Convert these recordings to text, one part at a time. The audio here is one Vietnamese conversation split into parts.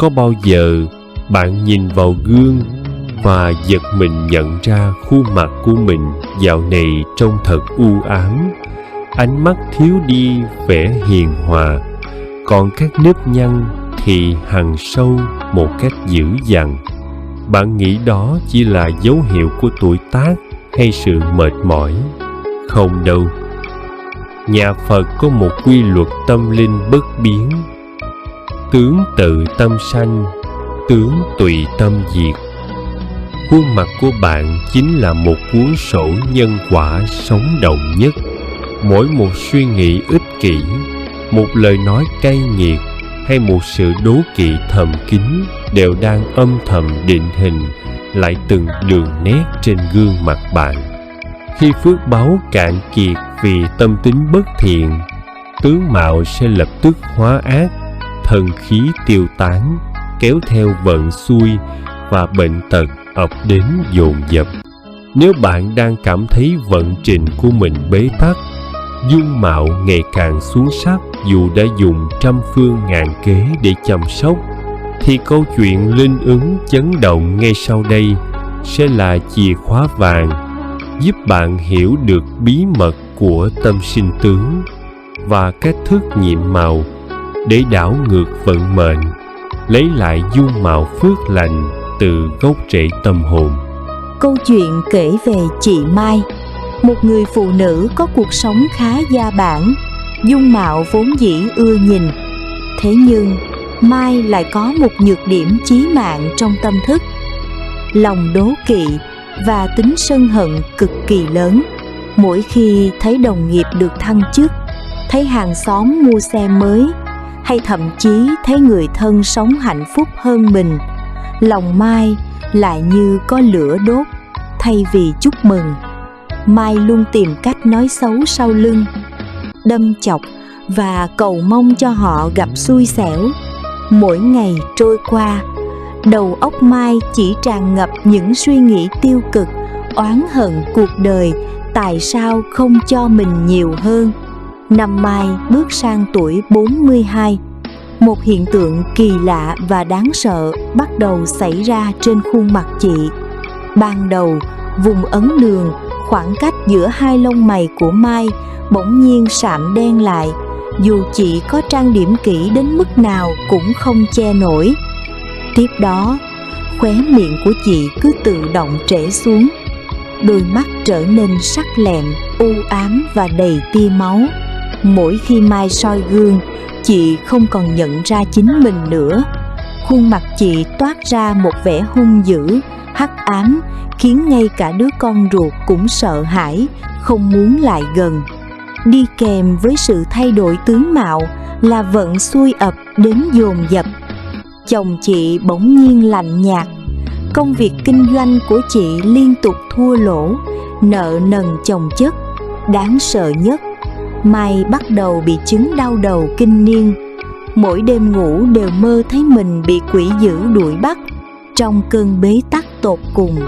Có bao giờ bạn nhìn vào gương và giật mình nhận ra khuôn mặt của mình dạo này trông thật u ám, ánh mắt thiếu đi vẻ hiền hòa, còn các nếp nhăn thì hằn sâu một cách dữ dằn? Bạn nghĩ đó chỉ là dấu hiệu của tuổi tác hay sự mệt mỏi? Không đâu. Nhà Phật có một quy luật tâm linh bất biến: tướng tự tâm sanh, tướng tùy tâm diệt. Khuôn mặt của bạn chính là một cuốn sổ nhân quả sống động nhất. Mỗi một suy nghĩ ích kỷ, một lời nói cay nghiệt hay một sự đố kỵ thầm kín đều đang âm thầm định hình lại từng đường nét trên gương mặt bạn. Khi phước báu cạn kiệt vì tâm tính bất thiện, tướng mạo sẽ lập tức hóa ác, thần khí tiêu tán, kéo theo vận xui và bệnh tật ập đến dồn dập. Nếu bạn đang cảm thấy vận trình của mình bế tắc, dung mạo ngày càng xuống sắc dù đã dùng trăm phương ngàn kế để chăm sóc, thì câu chuyện linh ứng chấn động ngay sau đây sẽ là chìa khóa vàng giúp bạn hiểu được bí mật của tâm sinh tướng và cách thức nhiệm màu để đảo ngược vận mệnh, lấy lại dung mạo phước lành từ gốc rễ tâm hồn. Câu chuyện kể về chị Mai, một người phụ nữ có cuộc sống khá gia bản, dung mạo vốn dĩ ưa nhìn. Thế nhưng Mai lại có một nhược điểm chí mạng trong tâm thức: lòng đố kỵ và tính sân hận cực kỳ lớn. Mỗi khi thấy đồng nghiệp được thăng chức, thấy hàng xóm mua xe mới, hay thậm chí thấy người thân sống hạnh phúc hơn mình, lòng Mai lại như có lửa đốt. Thay vì chúc mừng, Mai luôn tìm cách nói xấu sau lưng, đâm chọc và cầu mong cho họ gặp xui xẻo. Mỗi ngày trôi qua, đầu óc Mai chỉ tràn ngập những suy nghĩ tiêu cực, oán hận cuộc đời tại sao không cho mình nhiều hơn. Năm Mai bước sang tuổi 42, một hiện tượng kỳ lạ và đáng sợ bắt đầu xảy ra trên khuôn mặt chị. Ban đầu, vùng ấn đường, khoảng cách giữa hai lông mày của Mai bỗng nhiên sạm đen lại, dù chị có trang điểm kỹ đến mức nào cũng không che nổi. Tiếp đó, khóe miệng của chị cứ tự động trễ xuống, đôi mắt trở nên sắc lẹm, u ám và đầy tia máu. Mỗi khi Mai soi gương, chị không còn nhận ra chính mình nữa. Khuôn mặt chị toát ra một vẻ hung dữ, hắc ám, khiến ngay cả đứa con ruột cũng sợ hãi, không muốn lại gần. Đi kèm với sự thay đổi tướng mạo là vận xui ập đến dồn dập. Chồng chị bỗng nhiên lạnh nhạt, công việc kinh doanh của chị liên tục thua lỗ, nợ nần chồng chất. Đáng sợ nhất, Mai bắt đầu bị chứng đau đầu kinh niên. Mỗi đêm ngủ đều mơ thấy mình bị quỷ dữ đuổi bắt. Trong cơn bế tắc tột cùng,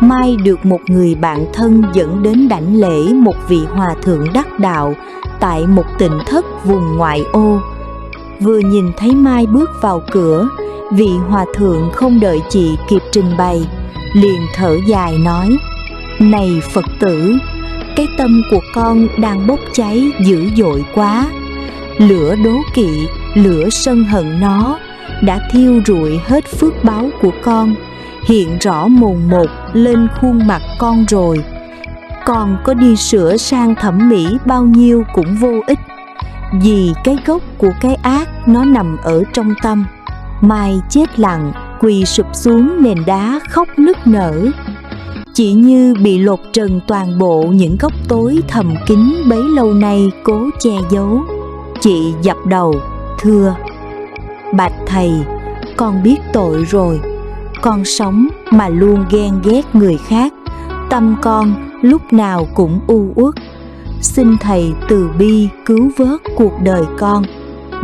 Mai được một người bạn thân dẫn đến đảnh lễ một vị hòa thượng đắc đạo tại một tịnh thất vùng ngoại ô. Vừa nhìn thấy Mai bước vào cửa, vị hòa thượng không đợi chị kịp trình bày, liền thở dài nói: "Này Phật tử, cái tâm của con đang bốc cháy dữ dội quá. Lửa đố kỵ, lửa sân hận nó đã thiêu rụi hết phước báu của con, hiện rõ mồn một lên khuôn mặt con rồi. Con có đi sửa sang thẩm mỹ bao nhiêu cũng vô ích, vì cái gốc của cái ác nó nằm ở trong tâm." Mai chết lặng, quỳ sụp xuống nền đá khóc nức nở. Chị như bị lột trần toàn bộ những góc tối thầm kín bấy lâu nay cố che giấu. Chị dập đầu, thưa: "Bạch thầy, con biết tội rồi. Con sống mà luôn ghen ghét người khác, tâm con lúc nào cũng u uất. Xin thầy từ bi cứu vớt cuộc đời con."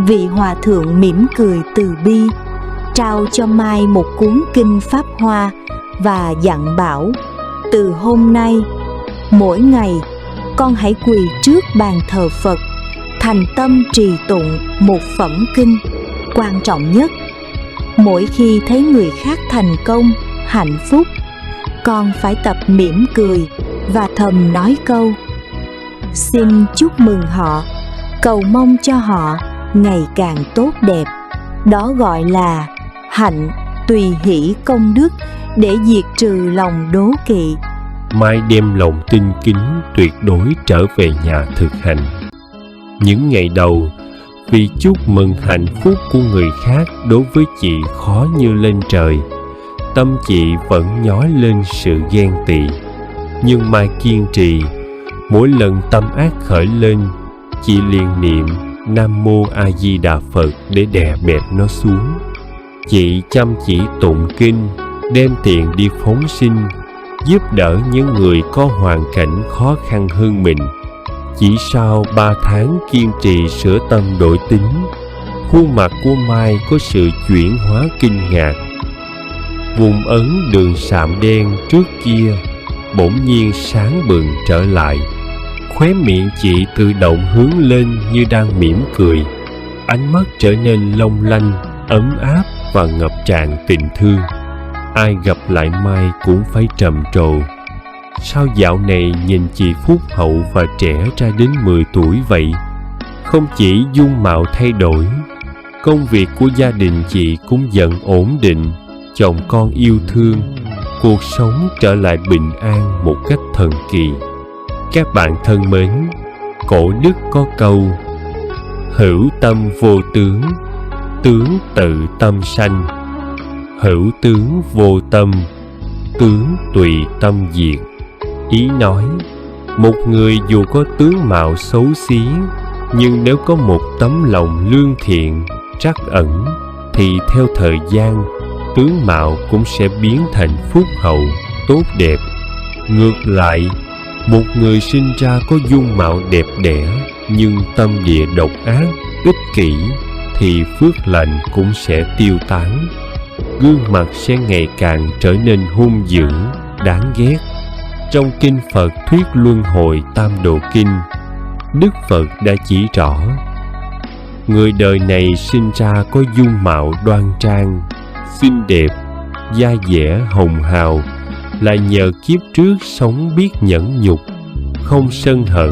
Vị hòa thượng mỉm cười từ bi, trao cho Mai một cuốn kinh Pháp Hoa và dặn bảo: "Từ hôm nay, mỗi ngày con hãy quỳ trước bàn thờ Phật, thành tâm trì tụng một phẩm kinh. Quan trọng nhất, Mỗi khi thấy người khác thành công, hạnh phúc, con phải tập mỉm cười và thầm nói câu: xin chúc mừng họ, cầu mong cho họ ngày càng tốt đẹp. Đó gọi là hạnh tùy hỷ công đức, để diệt trừ lòng đố kỵ. Mai đem lòng tinh kính tuyệt đối trở về nhà thực hành. Những ngày đầu, vì chúc mừng hạnh phúc của người khác đối với chị khó như lên trời, tâm chị vẫn nhói lên sự ghen tị. Nhưng Mai kiên trì, mỗi lần tâm ác khởi lên, chị liền niệm Nam Mô A Di Đà Phật để đè bẹp nó xuống. Chị chăm chỉ tụng kinh, đem tiền đi phóng sinh, giúp đỡ những người có hoàn cảnh khó khăn hơn mình. Chỉ sau 3 tháng kiên trì sửa tâm đổi tính, khuôn mặt của Mai có sự chuyển hóa kinh ngạc. Vùng ấn đường sạm đen trước kia bỗng nhiên sáng bừng trở lại. Khóe miệng chị tự động hướng lên như đang mỉm cười. Ánh mắt trở nên long lanh, ấm áp và ngập tràn tình thương. Ai gặp lại Mai cũng phải trầm trồ: sao dạo này nhìn chị phúc hậu và trẻ ra đến 10 tuổi vậy? Không chỉ dung mạo thay đổi, công việc của gia đình chị cũng dần ổn định, chồng con yêu thương, cuộc sống trở lại bình an một cách thần kỳ. Các bạn thân mến, cổ đức có câu: hữu tâm vô tướng, tướng tự tâm sanh. Hữu tướng vô tâm, tướng tùy tâm diệt. Ý nói, một người dù có tướng mạo xấu xí, nhưng nếu có một tấm lòng lương thiện, trắc ẩn, thì theo thời gian, tướng mạo cũng sẽ biến thành phúc hậu, tốt đẹp. Ngược lại, một người sinh ra có dung mạo đẹp đẽ, nhưng tâm địa độc ác, ích kỷ, thì phước lành cũng sẽ tiêu tán. Gương mặt sẽ ngày càng trở nên hung dữ, đáng ghét. Trong Kinh Phật Thuyết Luân Hồi Tam Độ Kinh, Đức Phật đã chỉ rõ: người đời này sinh ra có dung mạo đoan trang, xinh đẹp, da dẻ hồng hào, là nhờ kiếp trước sống biết nhẫn nhục, không sân hận,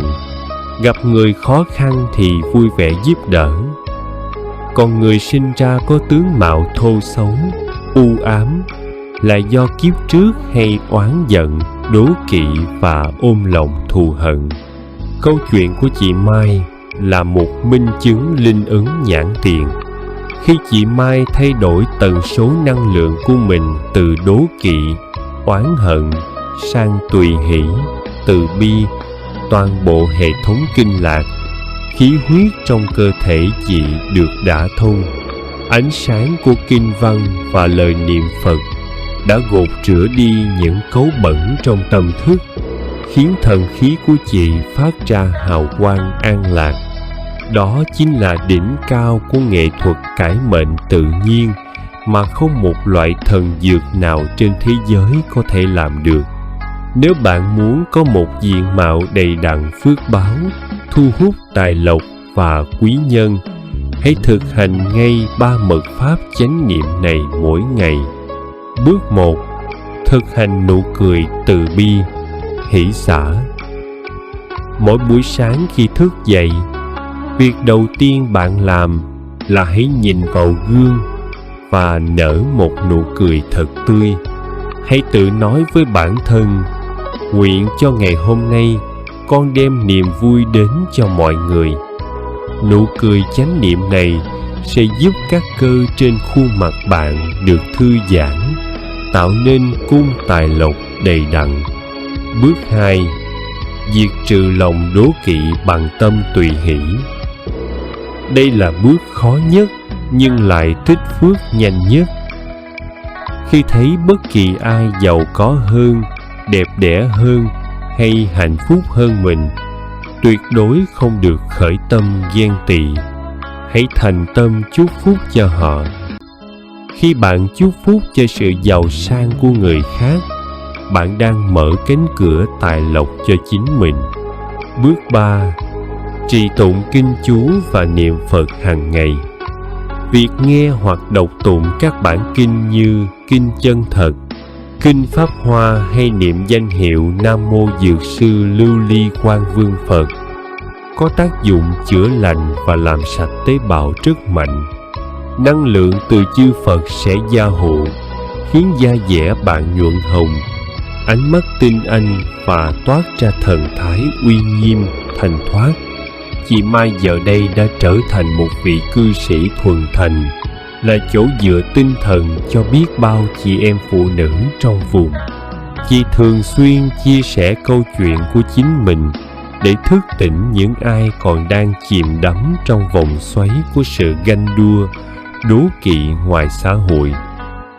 gặp người khó khăn thì vui vẻ giúp đỡ. Còn người sinh ra có tướng mạo thô xấu, u ám, là do kiếp trước hay oán giận, đố kỵ và ôm lòng thù hận. Câu chuyện của chị Mai là một minh chứng linh ứng nhãn tiền. Khi chị Mai thay đổi tần số năng lượng của mình từ đố kỵ, oán hận sang tùy hỷ, từ bi, toàn bộ hệ thống kinh lạc, khí huyết trong cơ thể chị được đả thông. Ánh sáng của kinh văn và lời niệm Phật đã gột rửa đi những cấu bẩn trong tâm thức, khiến thần khí của chị phát ra hào quang an lạc. Đó chính là đỉnh cao của nghệ thuật cải mệnh tự nhiên mà không một loại thần dược nào trên thế giới có thể làm được. Nếu bạn muốn có một diện mạo đầy đặn phước báo, thu hút tài lộc và quý nhân, hãy thực hành ngay 3 mật pháp chánh niệm này mỗi ngày. Bước 1. Thực hành nụ cười từ bi, hỷ xả. Mỗi buổi sáng khi thức dậy, việc đầu tiên bạn làm là hãy nhìn vào gương và nở một nụ cười thật tươi. Hãy tự nói với bản thân: nguyện cho ngày hôm nay con đem niềm vui đến cho mọi người. Nụ cười chánh niệm này sẽ giúp các cơ trên khuôn mặt bạn được thư giãn, tạo nên cung tài lộc đầy đặn. Bước 2. Diệt trừ lòng đố kỵ bằng tâm tùy hỷ. Đây là bước khó nhất nhưng lại tích phước nhanh nhất. Khi thấy bất kỳ ai giàu có hơn, đẹp đẽ hơn hay hạnh phúc hơn mình, tuyệt đối không được khởi tâm ghen tị. Hãy thành tâm chúc phúc cho họ. Khi bạn chúc phúc cho sự giàu sang của người khác, bạn đang mở cánh cửa tài lộc cho chính mình. Bước 3. Trì tụng kinh chú và niệm Phật hàng ngày. Việc nghe hoặc đọc tụng các bản kinh như Kinh Chân Thật, Kinh Pháp Hoa hay niệm danh hiệu Nam Mô Dược Sư Lưu Ly Quang Vương Phật có tác dụng chữa lành và làm sạch tế bào rất mạnh. Năng lượng từ chư Phật sẽ gia hộ, khiến da dẻ bạn nhuận hồng, ánh mắt tinh anh và toát ra thần thái uy nghiêm, thanh thoát. Chị Mai giờ đây đã trở thành một vị cư sĩ thuần thành, là chỗ dựa tinh thần cho biết bao chị em phụ nữ trong vùng. Chị thường xuyên chia sẻ câu chuyện của chính mình để thức tỉnh những ai còn đang chìm đắm trong vòng xoáy của sự ganh đua, đố kỵ ngoài xã hội.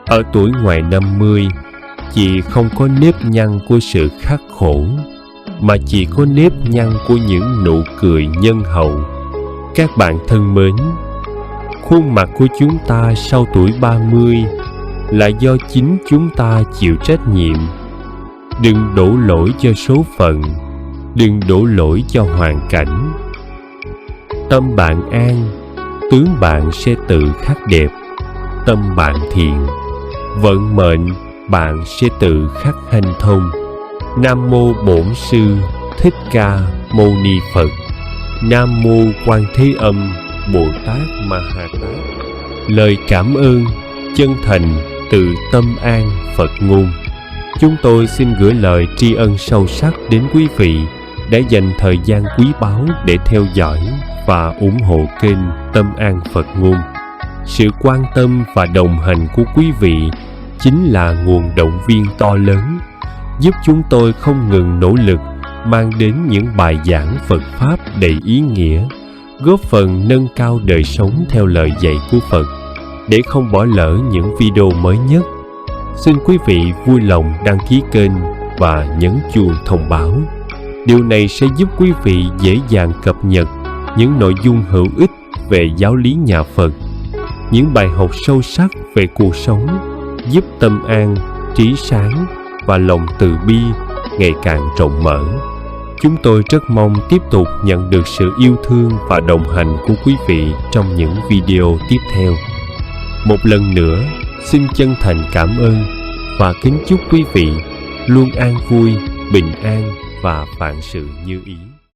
Ở tuổi ngoài 50, chị không có nếp nhăn của sự khắc khổ, mà chỉ có nếp nhăn của những nụ cười nhân hậu. Các bạn thân mến, khuôn mặt của chúng ta sau tuổi 30 là do chính chúng ta chịu trách nhiệm. Đừng đổ lỗi cho số phận, đừng đổ lỗi cho hoàn cảnh. Tâm bạn an, tướng bạn sẽ tự khắc đẹp. Tâm bạn thiện, vận mệnh bạn sẽ tự khắc hanh thông. Nam Mô Bổn Sư Thích Ca Mâu Ni Phật. Nam Mô Quan Thế Âm Bồ Tát Ma Ha Tát. Lời cảm ơn chân thành từ tâm an Phật ngôn. Chúng tôi xin gửi lời tri ân sâu sắc đến quý vị đã dành thời gian quý báu để theo dõi và ủng hộ kênh Tâm An Phật Ngôn. Sự quan tâm và đồng hành của quý vị chính là nguồn động viên to lớn, giúp chúng tôi không ngừng nỗ lực mang đến những bài giảng Phật Pháp đầy ý nghĩa, góp phần nâng cao đời sống theo lời dạy của Phật. Để không bỏ lỡ những video mới nhất, xin quý vị vui lòng đăng ký kênh và nhấn chuông thông báo. Điều này sẽ giúp quý vị dễ dàng cập nhật những nội dung hữu ích về giáo lý nhà Phật, những bài học sâu sắc về cuộc sống, giúp tâm an, trí sáng và lòng từ bi ngày càng rộng mở. Chúng tôi rất mong tiếp tục nhận được sự yêu thương và đồng hành của quý vị trong những video tiếp theo. Một lần nữa, xin chân thành cảm ơn và kính chúc quý vị luôn an vui, bình an và vạn sự như ý.